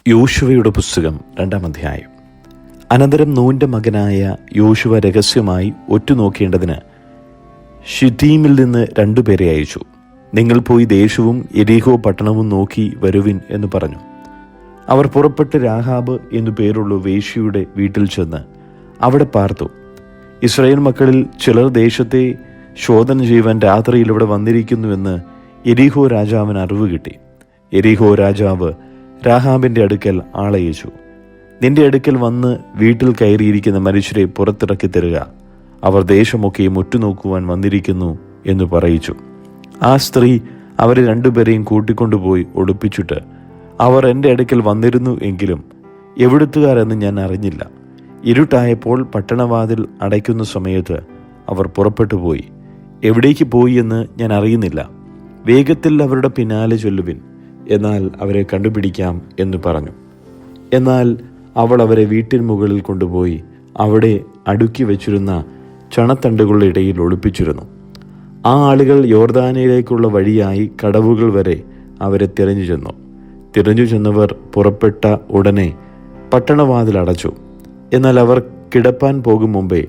യോശുവയുടെ പുസ്തകം 2-ാം അധ്യായം. അനന്തരം നൂന്റെ മകനായ യോശുവ രഹസ്യമായി ഒറ്റുനോക്കേണ്ടതിന് ശിത്തീമിൽ നിന്ന് 2 പേരെ അയച്ചു. നിങ്ങൾ പോയി ദേശവും യെരിഹോ പട്ടണവും നോക്കി വരുവിൻ എന്ന് പറഞ്ഞു. അവർ പുറപ്പെട്ട് രാഹാബ് എന്നു പേരുള്ള വേശ്യയുടെ വീട്ടിൽ ചെന്ന് അവിടെ പാർത്തു. ഇസ്രായേൽ മക്കളിൽ ചിലർ ദേശത്തെ ശോധന ചെയ്യുവാൻ രാത്രിയിൽ ഇവിടെ വന്നിരിക്കുന്നുവെന്ന് യെരിഹോ രാജാവിന് അറിവ് കിട്ടി. യെരിഹോ രാജാവ് രാഹാബിന്റെ അടുക്കൽ ആളയച്ചു. നിന്റെ അടുക്കൽ വന്ന് വീട്ടിൽ കയറിയിരിക്കുന്ന മനുഷ്യരെ പുറത്തിറക്കി തരിക, അവർ ദേശമൊക്കെയും ഒറ്റുനോക്കുവാൻ വന്നിരിക്കുന്നു എന്ന് പറയിച്ചു. ആ സ്ത്രീ അവരെ 2 പേരെയും കൂട്ടിക്കൊണ്ടുപോയി ഒളിപ്പിച്ചിട്ട്, അവർ എൻ്റെ അടുക്കൽ വന്നിരുന്നു എങ്കിലും എവിടുത്തുകാരെന്ന് ഞാൻ അറിഞ്ഞില്ല. ഇരുട്ടായപ്പോൾ പട്ടണവാതിൽ അടയ്ക്കുന്ന സമയത്ത് അവർ പുറപ്പെട്ടു പോയി. എവിടേക്ക് പോയി എന്ന് ഞാൻ അറിയുന്നില്ല. വേഗത്തിൽ അവരുടെ പിന്നാലെ ചൊല്ലുവിൻ, എന്നാൽ അവരെ കണ്ടുപിടിക്കാം എന്ന് പറഞ്ഞു. എന്നാൽ അവൾ അവരെ വീട്ടിൻ മുകളിൽ കൊണ്ടുപോയി അവിടെ അടുക്കി വെച്ചിരുന്ന ചണത്തണ്ടുകളുടെ ഇടയിൽ ഒളിപ്പിച്ചിരുന്നു. ആ ആളുകൾ യോർദാനിലേക്കുള്ള വഴിയായി കടവുകൾ വരെ അവരെ തിരഞ്ഞു ചെന്നവർ പുറപ്പെട്ട ഉടനെ പട്ടണവാതിൽ അടച്ചു. എന്നാൽ അവർ കിടപ്പാൻ പോകും മുമ്പേ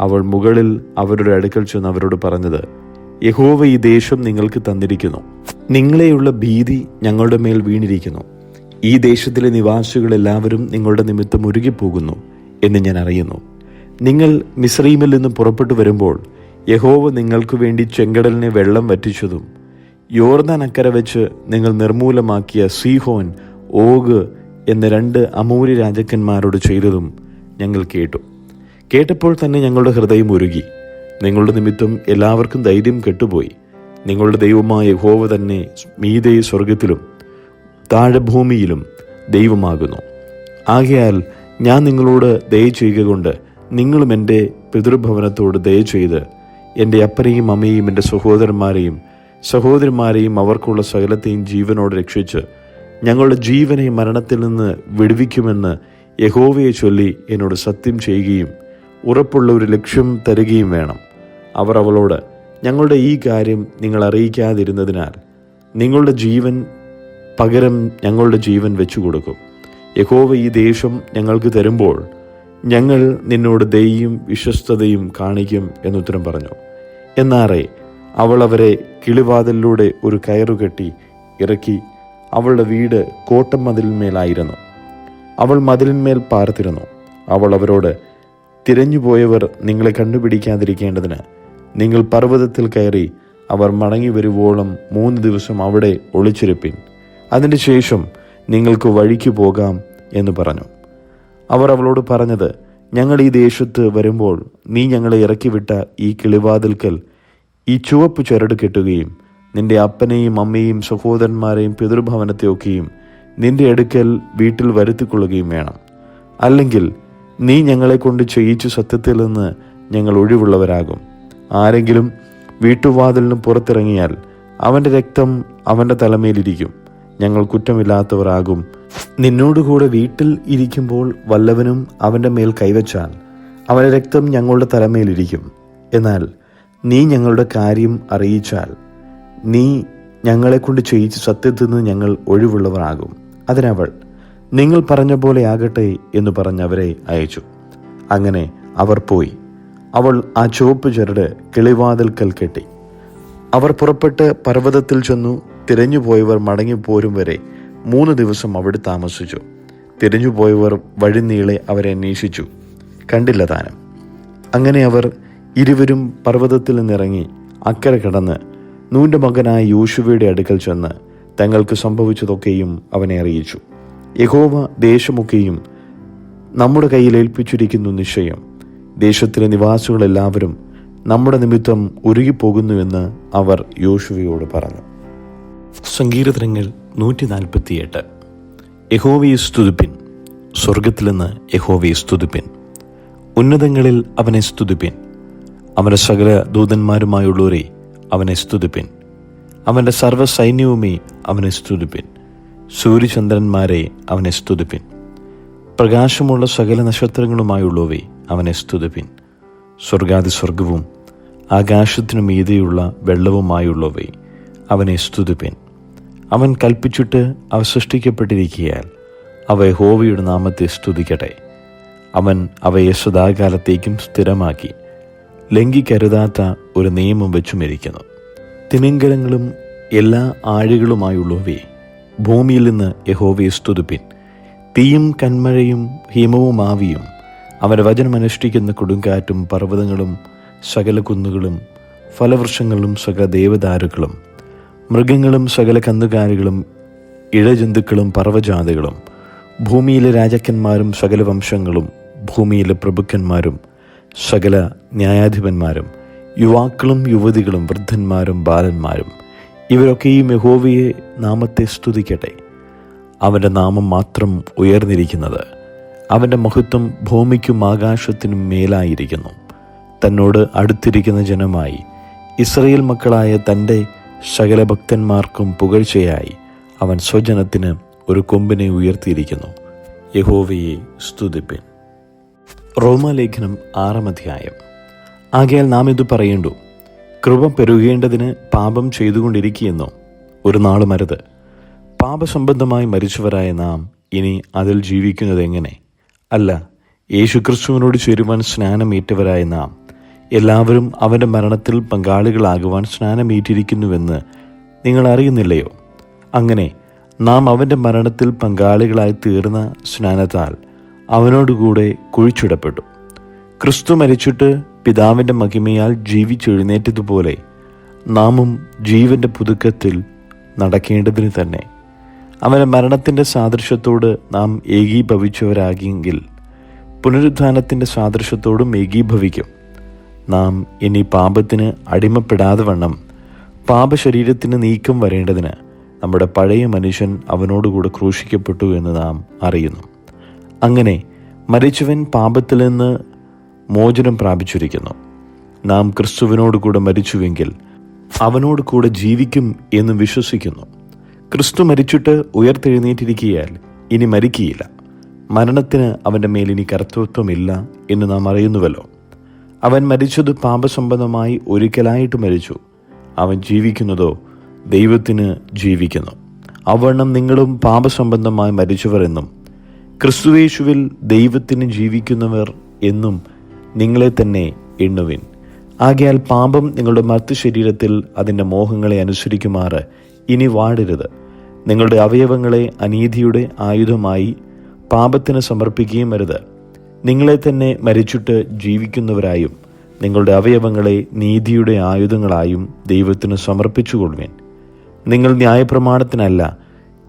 അവൾ മുകളിൽ അവരുടെ അടുക്കൽ ചെന്ന് അവരോട് പറഞ്ഞത്, യഹോവ ഈ ദേശം നിങ്ങൾക്ക് തന്നിരിക്കുന്നു. നിങ്ങളെയുള്ള ഭീതി ഞങ്ങളുടെ മേൽ വീണിരിക്കുന്നു. ഈ ദേശത്തിലെ നിവാസികൾ എല്ലാവരും നിങ്ങളുടെ നിമിത്തം ഉരുകിപ്പോകുന്നു എന്ന് ഞാൻ അറിയുന്നു. നിങ്ങൾ മിസ്രയീമിൽ നിന്ന് പുറപ്പെട്ടു വരുമ്പോൾ യഹോവ നിങ്ങൾക്ക് വേണ്ടി ചെങ്കടലിനെ വെള്ളം വറ്റിച്ചതും യോർദാൻ അക്കരെ വെച്ച് നിങ്ങൾ നിർമൂലമാക്കിയ സീഹോൻ, ഓഗ് എന്ന 2 അമോരി രാജാക്കന്മാരോട് ചെയ്തതും ഞങ്ങൾ കേട്ടു. കേട്ടപ്പോൾ തന്നെ ഞങ്ങളുടെ ഹൃദയം ഉരുകി. നിങ്ങളുടെ നിമിത്തം എല്ലാവർക്കും ധൈര്യം കെട്ടുപോയി. നിങ്ങളുടെ ദൈവമായ യഹോവ തന്നെ മീതെ സ്വർഗത്തിലും താഴെ ഭൂമിയിലും ദൈവമാകുന്നു. ആകയാൽ ഞാൻ നിങ്ങളോട് ദയ ചെയ്യുക കൊണ്ട് നിങ്ങളും എൻ്റെ പിതൃഭവനത്തോട് ദയ ചെയ്ത് എൻ്റെ അപ്പനെയും അമ്മയെയും എൻ്റെ സഹോദരന്മാരെയും അവർക്കുള്ള സകലത്തെയും ജീവനോട് രക്ഷിച്ച് ഞങ്ങളുടെ ജീവനെ മരണത്തിൽ നിന്ന് വിടുവിക്കുമെന്ന് യഹോവയെ ചൊല്ലി എന്നോട് സത്യം ചെയ്യുകയും ഉറപ്പുള്ള ഒരു ലക്ഷ്യം തരികയും വേണം. അവർ അവളോട്, ഞങ്ങളുടെ ഈ കാര്യം നിങ്ങൾ അറിയിക്കാതിരുന്നതിനാൽ നിങ്ങളുടെ ജീവൻ പകരം ഞങ്ങളുടെ ജീവൻ വെച്ചുകൊടുക്കും. യഹോവ ഈ ദേശം ഞങ്ങൾക്ക് തരുമ്പോൾ ഞങ്ങൾ നിന്നോട് ദയയും വിശ്വസ്തതയും കാണിക്കും എന്നുത്തരം പറഞ്ഞു. എന്നാറേ അവൾ അവരെ കിളിവാതിലിലൂടെ ഒരു കയറുകെട്ടി ഇറക്കി. അവളുടെ വീട് കോട്ടമതിലിന്മേലായിരുന്നു. അവൾ മതിലിന്മേൽ പാർത്തിരുന്നു. അവൾ അവരോട്, തിരഞ്ഞുപോയവർ നിങ്ങളെ കണ്ടുപിടിക്കാതിരിക്കേണ്ടതിന് നിങ്ങൾ പർവ്വതത്തിൽ കയറി അവർ മടങ്ങി വരുവോളം 3 ദിവസം അവിടെ ഒളിച്ചിരിപ്പിൻ. അതിന് ശേഷം നിങ്ങൾക്ക് വഴിക്ക് പോകാം എന്ന് പറഞ്ഞു. അവർ അവളോട് പറഞ്ഞത്, ഞങ്ങൾ ഈ ദേശത്ത് വരുമ്പോൾ നീ ഞങ്ങളെ ഇറക്കിവിട്ട ഈ കിളിവാതിൽക്കൽ ഈ ചുവപ്പ് ചരട് കെട്ടുകയും നിന്റെ അപ്പനെയും അമ്മയെയും സഹോദരന്മാരെയും പിതൃഭവനത്തെയൊക്കെയും നിന്റെ അടുക്കൽ വീട്ടിൽ വരുത്തിക്കൊള്ളുകയും വേണം. അല്ലെങ്കിൽ നീ ഞങ്ങളെ കൊണ്ട് ചെയ്യിച്ചു സത്യത്തിൽ നിന്ന് ഞങ്ങൾ ഒഴിവുള്ളവരാകും. ആരെങ്കിലും വീട്ടുവാതിലിന് പുറത്തിറങ്ങിയാൽ അവൻ്റെ രക്തം അവൻ്റെ തലമേലിരിക്കും. ഞങ്ങൾ കുറ്റമില്ലാത്തവരാകും. നിന്നോടുകൂടെ വീട്ടിൽ ഇരിക്കുമ്പോൾ വല്ലവനും അവൻ്റെ മേൽ കൈവച്ചാൽ അവൻ്റെ രക്തം ഞങ്ങളുടെ തലമേലിരിക്കും. എന്നാൽ നീ ഞങ്ങളുടെ കാര്യം അറിയിച്ചാൽ നീ ഞങ്ങളെക്കൊണ്ട് ചെയ്യിച്ച് സത്യത്തിൽ നിന്ന് ഞങ്ങൾ ഒഴിവുള്ളവരാകും. അതിനവൾ, നിങ്ങൾ പറഞ്ഞ പോലെ ആകട്ടെ എന്ന് പറഞ്ഞ് അവരെ അയച്ചു. അങ്ങനെ അവർ പോയി. അവൾ ആ ചുവപ്പ് ചരട് കിളിവാതിൽക്കൽ കെട്ടി. അവർ പുറപ്പെട്ട് പർവ്വതത്തിൽ ചെന്നു. തിരഞ്ഞുപോയവർ മടങ്ങിപ്പോരും വരെ 3 ദിവസം അവിടെ താമസിച്ചു. തിരഞ്ഞുപോയവർ വഴിനീളെ അവരെ അന്വേഷിച്ചു, കണ്ടില്ല താനും. അങ്ങനെ അവർ ഇരുവരും പർവ്വതത്തിൽ നിന്നിറങ്ങി അക്കരെ കടന്ന് നൂന്റെ മകനായ യോശുവയുടെ അടുക്കൽ ചെന്ന് തങ്ങൾക്ക് സംഭവിച്ചതൊക്കെയും അവനെ അറിയിച്ചു. യഹോവ ദേശമൊക്കെയും നമ്മുടെ കയ്യിൽ ഏൽപ്പിച്ചിരിക്കുന്നു നിശ്ചയം. ദേശത്തിലെ നിവാസികളെല്ലാവരും നമ്മുടെ നിമിത്തം ഉരുകിപ്പോകുന്നുവെന്ന് അവർ യോശുവയോട് പറഞ്ഞു. സങ്കീർത്തനങ്ങൾ 148. യഹോവയെ സ്തുതിപ്പിൻ, സ്വർഗത്തിൽ നിന്ന് യഹോവയെ സ്തുതിപ്പിൻ, ഉന്നതങ്ങളിൽ അവനെ സ്തുതിപ്പിൻ. അവൻ്റെ സകല ദൂതന്മാരുമായുള്ളവരെ അവനെ സ്തുതിപ്പിൻ. അവൻ്റെ സർവ്വസൈന്യവുമേ അവനെ സ്തുതിപ്പിൻ. സൂര്യചന്ദ്രന്മാരെ അവനെ സ്തുതിപ്പിൻ. പ്രകാശമുള്ള സകല നക്ഷത്രങ്ങളുമായുള്ളവേ അവനെ സ്തുതിപ്പിൻ. സ്വർഗാതിസ്വർഗവും ആകാശത്തിനു മീതെയുള്ള വെള്ളവുമായുള്ളവേ അവനെ സ്തുതിപ്പിൻ. അവൻ കൽപ്പിച്ചിട്ട് അവ സൃഷ്ടിക്കപ്പെട്ടിരിക്കയാൽ അവ യഹോവയുടെ നാമത്തെ സ്തുതിക്കട്ടെ. അവൻ അവയെ സദാകാലത്തേക്കും സ്ഥിരമാക്കി ലംഘിക്കരുതാത്ത ഒരു നിയമം വെച്ചുമിരിക്കുന്നു. തിമിംഗലങ്ങളും എല്ലാ ആഴികളുമായുള്ളവയെ ഭൂമിയിൽ നിന്ന് യഹോവയെ സ്തുതിപ്പിൻ. തീയും കന്മഴയും ഹിമവും ആവിയും അവൻ്റെ വചനമനുഷ്ഠിക്കുന്ന കൊടുങ്കാറ്റും പർവ്വതങ്ങളും സകല കുന്നുകളും ഫലവൃക്ഷങ്ങളും സകല ദേവദാരുക്കളും മൃഗങ്ങളും സകല കന്നുകാലികളും ഇഴജന്തുക്കളും പർവ്വജാതികളും ഭൂമിയിലെ രാജാക്കന്മാരും സകല വംശങ്ങളും ഭൂമിയിലെ പ്രഭുക്കന്മാരും സകല ന്യായാധിപന്മാരും യുവാക്കളും യുവതികളും വൃദ്ധന്മാരും ബാലന്മാരും ഇവരൊക്കെയും യഹോവയെ നാമത്തെ സ്തുതിക്കട്ടെ. അവൻ്റെ നാമം മാത്രം ഉയർന്നിരിക്കുന്നത്, അവൻ്റെ മഹത്വം ഭൂമിക്കും ആകാശത്തിനും മേലായിരിക്കുന്നു. തന്നോട് അടുത്തിരിക്കുന്ന ജനമായി ഇസ്രായേൽ മക്കളായ തൻ്റെ സകല ഭക്തന്മാർക്കും പുകഴ്ചയായി അവൻ സ്വജനത്തിന് ഒരു കൊമ്പിനെ ഉയർത്തിയിരിക്കുന്നു. യഹോവയെ സ്തുതിപ്പിൻ. റോമാലേഖനം 6-ാം അധ്യായം. ആകയാൽ നാം ഇത് പറയേണ്ടു, കൃപ പെരുകേണ്ടതിന് പാപം ചെയ്തുകൊണ്ടിരിക്കുകയെന്നോ ഒരു നാളും അരുത്. പാപസംബന്ധമായി മരിച്ചവരായ നാം ഇനി അതിൽ ജീവിക്കുന്നത് എങ്ങനെ? അല്ല, യേശുക്രിസ്തുവിനോട് ചേരുവാൻ സ്നാനമേറ്റവരായ നാം എല്ലാവരും അവൻ്റെ മരണത്തിൽ പങ്കാളികളാകുവാൻ സ്നാനമേറ്റിരിക്കുന്നുവെന്ന് നിങ്ങൾ അറിയുന്നില്ലയോ? അങ്ങനെ നാം അവൻ്റെ മരണത്തിൽ പങ്കാളികളായി തീർന്ന സ്നാനത്താൽ അവനോടുകൂടെ കുഴിച്ചിടപ്പെട്ടു. ക്രിസ്തു മരിച്ചിട്ട് പിതാവിൻ്റെ മഹിമയാൽ ജീവിച്ചെഴുന്നേറ്റതുപോലെ നാമും ജീവൻ്റെ പുതുക്കത്തിൽ നടക്കേണ്ടതിന് തന്നെ അവൻ്റെ മരണത്തിൻ്റെ സാദൃശ്യത്തോട് നാം ഏകീഭവിച്ചവരാകിയെങ്കിൽ പുനരുത്ഥാനത്തിൻ്റെ സാദൃശ്യത്തോടും ഏകീഭവിക്കും. നാം ഇനി പാപത്തിന് അടിമപ്പെടാതെ വണ്ണം പാപശരീരത്തിന് നീക്കം വരേണ്ടതിന് നമ്മുടെ പഴയ മനുഷ്യൻ അവനോടുകൂടെ ക്രൂശിക്കപ്പെട്ടു എന്ന് നാം അറിയുന്നു. അങ്ങനെ മരിച്ചവൻ പാപത്തിൽ നിന്ന് മോചനം പ്രാപിച്ചിരിക്കുന്നു. നാം ക്രിസ്തുവിനോടുകൂടെ മരിച്ചുവെങ്കിൽ അവനോട് കൂടെ ജീവിക്കും എന്ന് വിശ്വസിക്കുന്നു. ക്രിസ്തു മരിച്ചിട്ട് ഉയർത്തെഴുന്നേറ്റിരിക്കിയാൽ ഇനി മരിക്കുകയില്ല. മരണത്തിന് അവൻ്റെ മേലിനി കർത്തൃത്വമില്ല എന്ന് നാം അറിയുന്നുവല്ലോ. അവൻ മരിച്ചത് പാപസംബന്ധമായി ഒരിക്കലായിട്ട് മരിച്ചു. അവൻ ജീവിക്കുന്നതോ ദൈവത്തിന് ജീവിക്കുന്നു. അവണ്ണം നിങ്ങളും പാപസംബന്ധമായി മരിച്ചവർ എന്നും ക്രിസ്തുയേശുവിൽ ദൈവത്തിന് ജീവിക്കുന്നവർ എന്നും നിങ്ങളെ തന്നെ എണ്ണുവിൻ. ആകയാൽ പാപം നിങ്ങളുടെ മർത്യശരീരത്തിൽ അതിൻ്റെ മോഹങ്ങളെ അനുസരിക്കുമാറ് ഇനി വാടരുത്. നിങ്ങളുടെ അവയവങ്ങളെ അനീതിയുടെ ആയുധമായി പാപത്തിന് സമർപ്പിക്കുകയും അരുത്. നിങ്ങളെ തന്നെ മരിച്ചിട്ട് ജീവിക്കുന്നവരായും നിങ്ങളുടെ അവയവങ്ങളെ നീതിയുടെ ആയുധങ്ങളായും ദൈവത്തിന് സമർപ്പിച്ചുകൊള്ളുവിൻ. നിങ്ങൾ ന്യായപ്രമാണത്തിനല്ല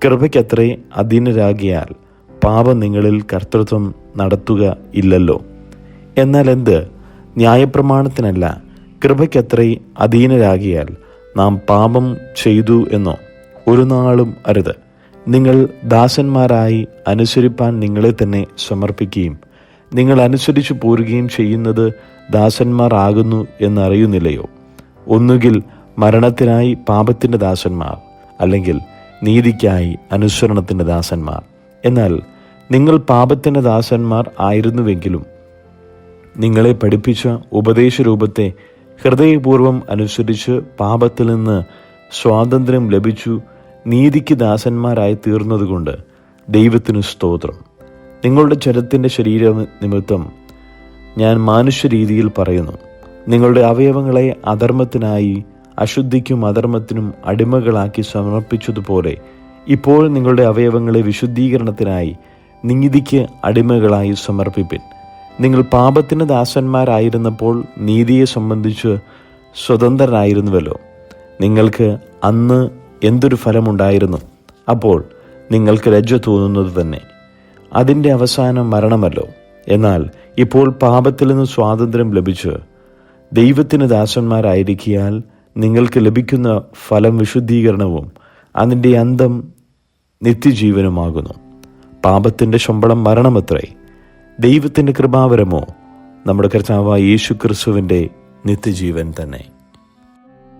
കൃപയ്ക്കത്രേ അധീനരാകിയാൽ പാപം നിങ്ങളിൽ കർത്തൃത്വം നടത്തുക ഇല്ലല്ലോ. എന്നാൽ എന്ത്? ന്യായപ്രമാണത്തിനല്ല കൃപയ്ക്കത്രേ അധീനരാകിയാൽ നാം പാപം ചെയ്തു എന്നോ? ഒരു നാളും അരുത്. നിങ്ങൾ ദാസന്മാരായി അനുസരിപ്പാൻ നിങ്ങളെ തന്നെ സമർപ്പിക്കുകയും നിങ്ങൾ അനുസരിച്ചു പോരുകയും ചെയ്യുന്നത് ദാസന്മാർ ആകുന്നു എന്നറിയുന്നില്ലയോ? ഒന്നുകിൽ മരണത്തിനായി പാപത്തിൻ്റെ ദാസന്മാർ, അല്ലെങ്കിൽ നീതിക്കായി അനുസരണത്തിൻ്റെ ദാസന്മാർ. എന്നാൽ നിങ്ങൾ പാപത്തിൻ്റെ ദാസന്മാർ ആയിരുന്നുവെങ്കിലും നിങ്ങളെ പഠിപ്പിച്ച ഉപദേശരൂപത്തെ ഹൃദയപൂർവ്വം അനുസരിച്ച് പാപത്തിൽ നിന്ന് സ്വാതന്ത്ര്യം ലഭിച്ചു നീതിക്ക് ദാസന്മാരായി തീർന്നതുകൊണ്ട് ദൈവത്തിന് സ്തോത്രം. നിങ്ങളുടെ ജഡത്തിൻ്റെ ശരീര നിമിത്തം ഞാൻ മാനുഷ്യരീതിയിൽ പറയുന്നു, നിങ്ങളുടെ അവയവങ്ങളെ അധർമ്മത്തിനായി അശുദ്ധിക്കും അധർമ്മത്തിനും അടിമകളാക്കി സമർപ്പിച്ചതുപോലെ ഇപ്പോൾ നിങ്ങളുടെ അവയവങ്ങളെ വിശുദ്ധീകരണത്തിനായി നീതിക്ക് അടിമകളായി സമർപ്പിപ്പിൻ. നിങ്ങൾ പാപത്തിന് ദാസന്മാരായിരുന്നപ്പോൾ നീതിയെ സംബന്ധിച്ച് സ്വതന്ത്രരായിരുന്നുവല്ലോ. നിങ്ങൾക്ക് അന്ന് എന്തൊരു ഫലമുണ്ടായിരുന്നു? അപ്പോൾ നിങ്ങൾക്ക് ലജ്ജ തോന്നുന്നത് തന്നെ. അതിൻ്റെ അവസാനം മരണമല്ലോ. എന്നാൽ ഇപ്പോൾ പാപത്തിൽ നിന്ന് സ്വാതന്ത്ര്യം ലഭിച്ച് ദൈവത്തിന് ദാസന്മാരായിരിക്കിയാൽ നിങ്ങൾക്ക് ലഭിക്കുന്ന ഫലം വിശുദ്ധീകരണവും അതിൻ്റെ അന്തം നിത്യജീവനുമാകുന്നു. പാപത്തിൻ്റെ ശമ്പളം മരണമത്രേ, ദൈവത്തിൻ്റെ കൃപാവരമോ നമ്മുടെ കർത്താവായ യേശു ക്രിസ്തുവിൻ്റെ നിത്യജീവൻ തന്നെ.